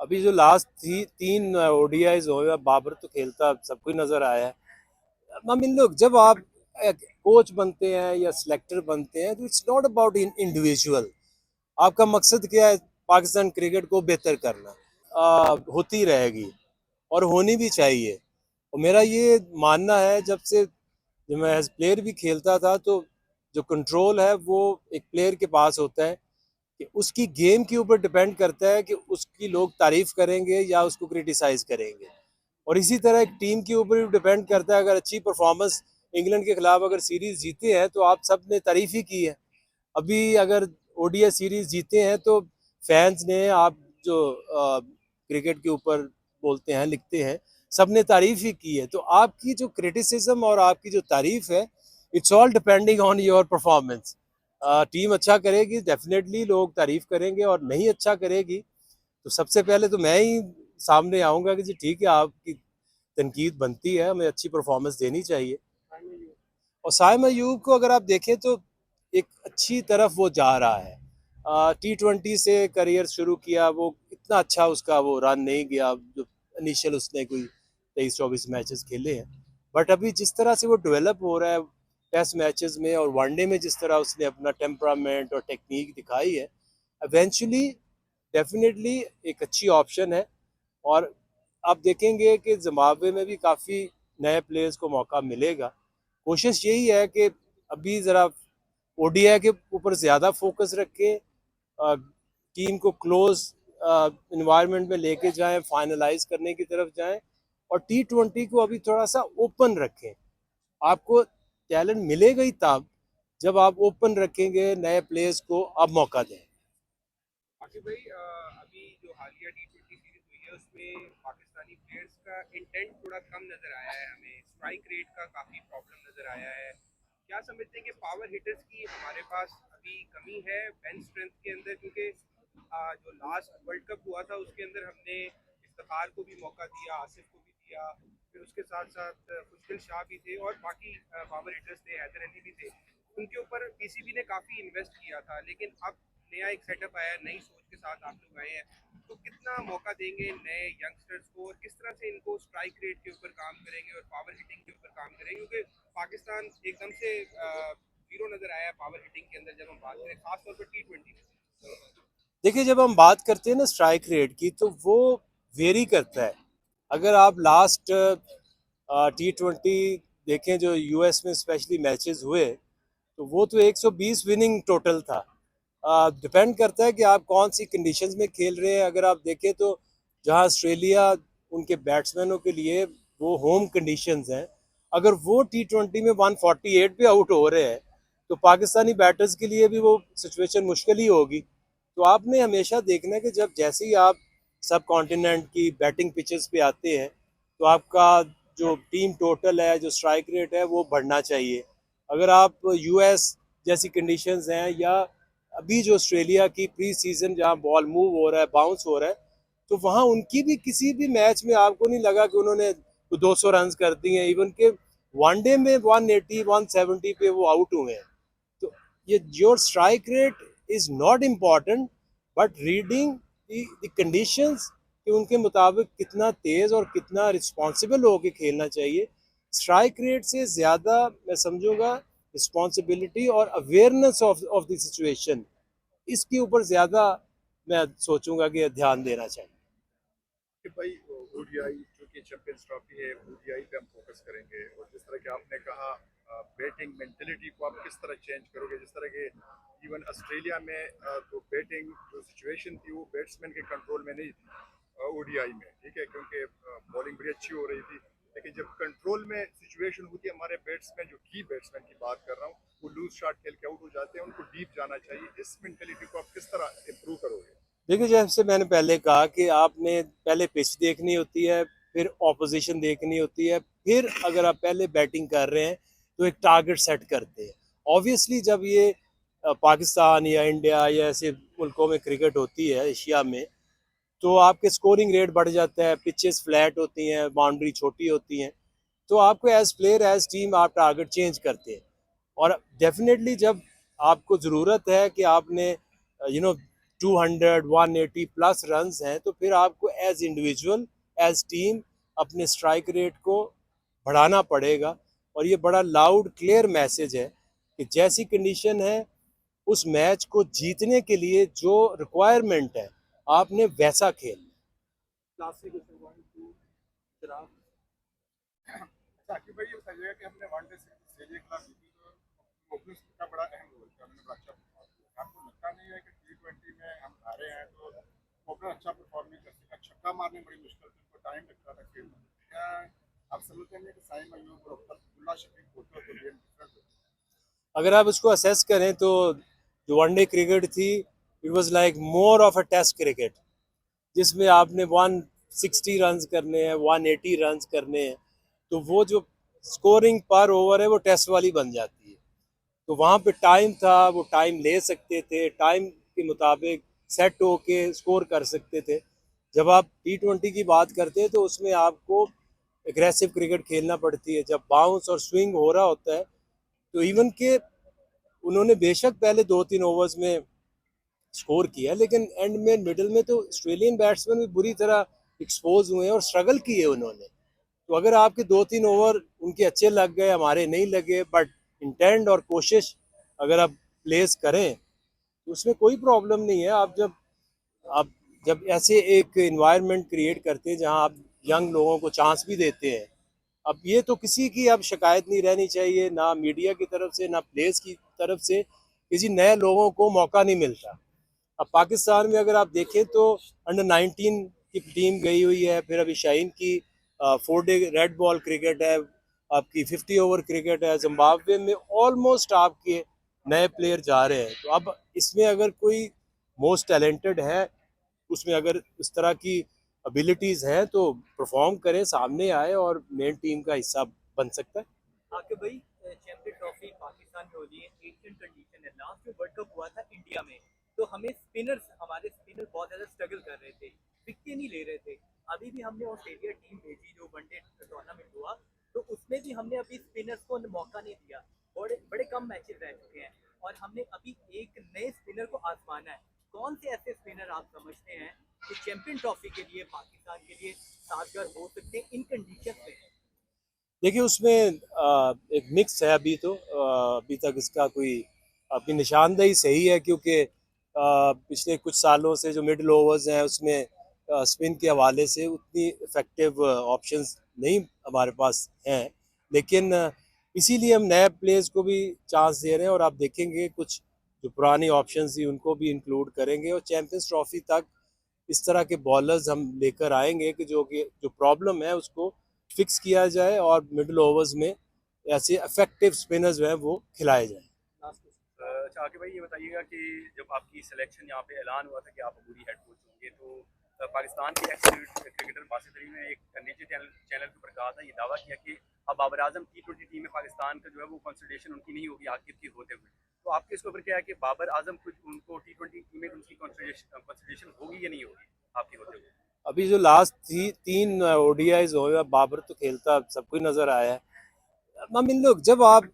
अभी जो लास्ट तीन ओडीआईज हुए, बाबर तो खेलता सबको ही नजर आया है। आई मीन लोग, जब आप कोच बनते हैं या सिलेक्टर बनते हैं तो इट्स नॉट अबाउट इंडिविजुअल। आपका मकसद क्या है? पाकिस्तान क्रिकेट को बेहतर करना। होती रहेगी और होनी भी चाहिए। और मेरा ये मानना है, जब से जब मैं एज प्लेयर भी खेलता था, तो जो कंट्रोल है वो एक प्लेयर के पास होता है कि उसकी गेम के ऊपर डिपेंड करता है कि उसकी लोग तारीफ करेंगे या उसको क्रिटिसाइज करेंगे। और इसी तरह एक टीम के ऊपर भी डिपेंड करता है। अगर अच्छी परफॉर्मेंस, इंग्लैंड के खिलाफ अगर सीरीज जीते हैं तो आप सब ने तारीफ ही की है। अभी अगर ओडीआई सीरीज जीते हैं तो फैंस ने, आप जो क्रिकेट के ऊपर बोलते हैं, लिखते हैं, सबने तारीफ ही की है। तो आपकी जो क्रिटिसिज्म और आपकी जो तारीफ है, it's all depending on your performance. Team अच्छा करेगी, डेफिनेटली लोग तारीफ करेंगे, और नहीं अच्छा करेगी तो सबसे पहले तो मैं ही सामने आऊंगा कि जी ठीक है, आपकी तनकीद बनती है, हमें अच्छी परफॉर्मेंस देनी चाहिए। और साइम अयूब को अगर आप देखें तो एक अच्छी तरफ वो जा रहा है। T20 से करियर शुरू किया, वो इतना अच्छा उसका वो रन नहीं गया जो इनिशियल उसने कोई 23-24 मैचेस खेले हैं। बट अभी जिस तरह से वो डेवलप हो रहा है टेस्ट मैचेस में और वनडे में, जिस तरह उसने अपना टेम्परामेंट और टेक्निक दिखाई है, इवेंचुअली डेफिनेटली एक अच्छी ऑप्शन है। और आप देखेंगे कि जिम्बाब्वे में भी काफ़ी नए प्लेयर्स को मौका मिलेगा। कोशिश यही है कि अभी ज़रा ओडीआई के ऊपर ज़्यादा फोकस रखें, टीम को क्लोज इन्वायरमेंट में लेके जाएं, फाइनलाइज करने की तरफ जाएं, और T20 को अभी थोड़ा सा ओपन रखें। आपको टैलेंट मिलेगा ही तब जब आप ओपन रखेंगे, नए प्लेयर्स को आप मौका दें। आकिब भाई, अभी जो हालिया T20 सीरीज हुई है उसमें पाकिस्तानी प्लेयर्स का इंटेंट थोड़ा कम नजर आया है। हमें स्ट्राइक रेट का काफ़ी प्रॉब्लम नजर आया है। क्या समझते हैं कि पावर हिटर्स की हमारे पास अभी कमी है बेंच स्ट्रेंथ के अंदर? क्योंकि जो लास्ट वर्ल्ड कप हुआ था उसके अंदर हमने इफ्तिखार को भी मौका दिया, आसिफ को भी दिया, फिर उसके साथ साथ खुशदिल शाह भी थे और बाकी पावर हिटर्स थे, हैदर अली भी थे। उनके ऊपर पीसीबी ने काफ़ी इन्वेस्ट किया था। लेकिन अब नया एक सेटअप आया, नई सोच के साथ आप लोग आए हैं, तो कितना मौका देंगे नए यंगस्टर्स को और किस तरह से इनको स्ट्राइक रेट के ऊपर काम करेंगे और पावर हिटिंग के ऊपर काम करेंगे? क्योंकि पाकिस्तान एकदम से जीरो नजर आया पावर हिटिंग के अंदर जब हम बात करें, खासतौर पर T20 में। देखिए, जब हम बात करते हैं ना स्ट्राइक रेट की, तो वो वेरी करता है। अगर आप लास्ट T20 देखें जो यूएस में स्पेशली मैचेस हुए, तो वो तो 120 विनिंग टोटल था। डिपेंड करता है कि आप कौन सी कंडीशंस में खेल रहे हैं। अगर आप देखें तो जहां ऑस्ट्रेलिया, उनके बैट्समैनों के लिए वो होम कंडीशंस हैं, अगर वो T20 में 148 पे आउट हो रहे हैं तो पाकिस्तानी बैटर्स के लिए भी वो सिचुएशन मुश्किल ही होगी। तो आपने हमेशा देखना है कि जब जैसे ही आप सब कॉन्टिनेंट की बैटिंग पिचेस पे आते हैं, तो आपका जो टीम टोटल है, जो स्ट्राइक रेट है, वो बढ़ना चाहिए। अगर आप यूएस जैसी कंडीशंस हैं, या अभी जो ऑस्ट्रेलिया की प्री सीजन जहां बॉल मूव हो रहा है, बाउंस हो रहा है, तो वहां उनकी भी किसी भी मैच में आपको नहीं लगा कि उन्होंने 200 रन कर दिए हैं। इवन के वनडे में 180 170 पे वो आउट हुए हैं। तो ये your strike rate is not important, but reading the conditions कि उनके मुताबिक कितना तेज और कितना रिस्पॉन्सिबल होकर खेलना चाहिए। स्ट्राइक रेट से ज़्यादा मैं समझूंगा रिस्पॉन्सिबिलिटी और अवेयरनेस ऑफ द सिचुएशन, इसके ऊपर ज़्यादा मैं सोचूंगा कि ध्यान देना चाहिए। कि भाई ओडीआई जो कि चैंपियंस ट्रॉफी है, ओडीआई पे हम फोकस करेंगे। और जिस तरह के आपने कहा, बैटिंग मेंटेलिटी को आप किस तरह चेंज करोगे, जिस तरह के इवन ऑस्ट्रेलिया में तो बैटिंग जो सिचुएशन थी वो बैट्समैन के कंट्रोल में नहीं थी ओडीआई में, ठीक है, क्योंकि बॉलिंग बड़ी अच्छी हो रही थी। लेकिन जब कंट्रोल में सिचुएशन होती है, हमारे बैट्समैन, जो की बैट्समैन की बात कर रहा हूँ, वो लूज शॉट खेल के आउट हो जाते हैं, उनको डीप जाना चाहिए। इस मेंटेलिटी को आप किस तरह इम्प्रूव करोगे? देखिए, जैसे मैंने पहले कहा कि आपने पहले पिच देखनी होती है, फिर ऑपोजिशन देखनी होती है, फिर अगर आप पहले बैटिंग कर रहे हैं तो एक टारगेट सेट करते हैं। ऑब्वियसली जब ये पाकिस्तान या इंडिया या ऐसे मुल्कों में क्रिकेट होती है एशिया में, तो आपके स्कोरिंग रेट बढ़ जाता है, पिचेस फ्लैट होती हैं, बाउंड्री छोटी होती हैं, तो आपको एज प्लेयर एज टीम आप टारगेट चेंज करते हैं। और डेफिनेटली जब आपको ज़रूरत है कि आपने यू नो 200 180 प्लस रन्स हैं, तो फिर आपको एज इंडिविजुअल एज टीम अपने स्ट्राइक रेट को बढ़ाना पड़ेगा। और ये बड़ा लाउड क्लियर मैसेज है कि जैसी कंडीशन है उस मैच को जीतने के लिए जो रिक्वायरमेंट है आपने वैसा खेलना। अच्छा आकिब भाई, ये बताइएगा कि हमने वनडे सीरीज एक खिलाफ जीती तो ओपनिंग का बड़ा अहम रोल था, उन्होंने बड़ा अच्छा परफॉर्म किया। आपको लगता नहीं है कि T20 में हम हारे हैं तो ओपनर अच्छा परफॉर्म नहीं कर सका, छक्का मारने बड़ी मुश्किल थी, उनको टाइम लगता था खेलने में। क्या आप समझते हैं कि साइम अयूब और अब्दुल्ला शफीक होते तो गेम डिफरेंट होता? अगर आप उसको असेस करें तो जो वनडे क्रिकेट थी it was like more of a test cricket, जिसमें आपने 160 रन्स करने हैं, 180 रन्स करने हैं, तो वो जो स्कोरिंग पर ओवर है वो टेस्ट वाली बन जाती है। तो वहाँ पे टाइम था, वो टाइम ले सकते थे, टाइम के मुताबिक सेट होके स्कोर कर सकते थे। जब आप T20 की बात करते हैं तो उसमें आपको एग्रेसिव क्रिकेट खेलना पड़ती है। जब बाउंस और स्विंग हो रहा होता है तो इवन के उन्होंने बेशक पहले 2-3 ओवर्स में स्कोर किया, लेकिन एंड में मिडिल में तो ऑस्ट्रेलियन बैट्समैन भी बुरी तरह एक्सपोज हुए हैं और स्ट्रगल किए उन्होंने। तो अगर आपके 2-3 ओवर उनके अच्छे लग गए, हमारे नहीं लगे, बट इंटेंट और कोशिश अगर आप प्लेस करें तो उसमें कोई प्रॉब्लम नहीं है। आप जब ऐसे एक इन्वायरमेंट क्रिएट करते हैं जहां आप यंग लोगों को चांस भी देते हैं, अब ये तो किसी की अब शिकायत नहीं रहनी चाहिए, ना मीडिया की तरफ से ना प्लेयर्स की तरफ से, किसी नए लोगों को मौका नहीं मिलता। अब पाकिस्तान में अगर आप देखें तो अंडर 19 की टीम गई हुई है, फिर अभी शाहीन की 4 डे रेड बॉल क्रिकेट है, आपकी 50 ओवर क्रिकेट है। जिम्बाब्वे में ऑलमोस्ट आपके नए प्लेयर जा रहे हैं। तो अब इसमें अगर कोई मोस्ट टैलेंटेड है, उसमें अगर इस तरह की एबिलिटीज़ हैं तो परफॉर्म करे, सामने आए और मेन टीम का हिस्सा बन सकता है। आके भाई चैंपियन ट्रॉफी पाकिस्तान में हो रही है, एशियन कंडीशन है। लास्ट में वर्ल्ड कप हुआ था इंडिया में, तो हमारे स्पिनर बहुत ज्यादा स्ट्रगल कर रहे थे, विकेट नहीं ले रहे थे। अभी भी हमने ऑस्ट्रेलिया टीम भेजी जो वनडे टूर्नामेंट हुआ, तो उसमें भी हमने अभी स्पिनर्स को मौका नहीं दिया। बड़े बड़े कम मैचेस रह चुके हैं और हमने अभी एक नए स्पिनर को आजमाना है। कौन से ऐसे स्पिनर आप समझते हैं कि चैंपियन ट्रॉफी के लिए पाकिस्तान के लिए साजगार हो सकते हैं इन कंडीशन में? देखिए उसमें एक मिक्स है अभी तो, अभी तक इसका कोई अपनी निशानदेही सही है, क्योंकि पिछले कुछ सालों से जो मिडिल ओवर्स हैं उसमें स्पिन के हवाले से उतनी इफेक्टिव ऑप्शंस नहीं हमारे पास हैं। लेकिन इसीलिए हम नए प्लेयर्स को भी चांस दे रहे हैं और आप देखेंगे कुछ जो पुरानी ऑप्शंस थी उनको भी इंक्लूड करेंगे और चैंपियंस ट्रॉफी तक इस तरह के बॉलर्स हम लेकर आएंगे कि जो प्रॉब्लम है उसको फिक्स किया जाए और मिडिल ओवर्स में ऐसे इफेक्टिव स्पिनर्स जो हैं वो खिलाए जाएं। अच्छा आके भाई, ये बताइएगा कि जब आपकी सिलेक्शन यहाँ पे ऐलान हुआ था कि आप अबूरी हेड कोच होंगे, तो पाकिस्तान के एक्स क्रिकेटर बासित अली ने एक निजी चैनल के ऊपर कहा था, ये दावा किया कि अब बाबर आजम T20 टीम में पाकिस्तान का जो है वो कंसल्टेशन उनकी नहीं होगी आकिब की होते हुए। तो आपके इसके ऊपर क्या है कि बाबर आजम कुछ उनको T20 टीम में उनकी कंसल्टेशन होगी या नहीं होगी आपके होते हुए? अभी जो लास्ट 3 ओडीआईज हुए, बाबर तो खेलता सबको ही नजर आया है। I mean, look, जब आप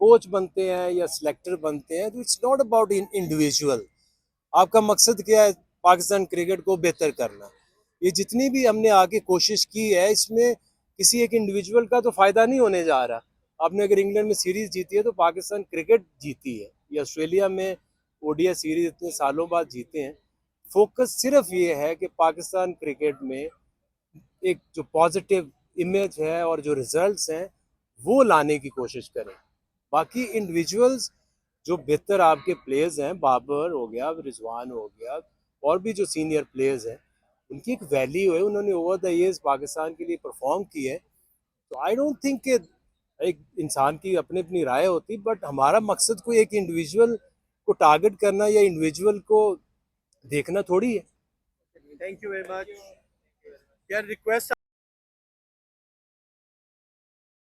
कोच बनते हैं या सिलेक्टर बनते हैं तो इट्स नॉट अबाउट इंडिविजुअल। आपका मकसद क्या है? पाकिस्तान क्रिकेट को बेहतर करना। ये जितनी भी हमने आगे कोशिश की है इसमें किसी एक इंडिविजुअल का तो फायदा नहीं होने जा रहा। आपने अगर इंग्लैंड में सीरीज जीती है तो पाकिस्तान क्रिकेट जीती है, या ऑस्ट्रेलिया में ओडीआई सीरीज इतने सालों बाद जीते हैं। फोकस सिर्फ ये है कि पाकिस्तान क्रिकेट में एक जो पॉजिटिव इमेज है और जो रिजल्ट्स हैं वो लाने की कोशिश करें। बाकी इंडिविजुअल्स जो बेहतर आपके प्लेयर्स हैं, बाबर हो गया, रिजवान हो गया, और भी जो सीनियर प्लेयर्स हैं, उनकी एक वैल्यू है, उन्होंने ओवर द ईयर्स पाकिस्तान के लिए परफॉर्म किया है। तो आई डोंट थिंक कि एक इंसान की अपनी अपनी राय होती, बट हमारा मकसद कोई एक इंडिविजुअल को टारगेट करना या इंडिविजुअल को देखना थोड़ी है। Thank you very much. यार रिक्वेस्ट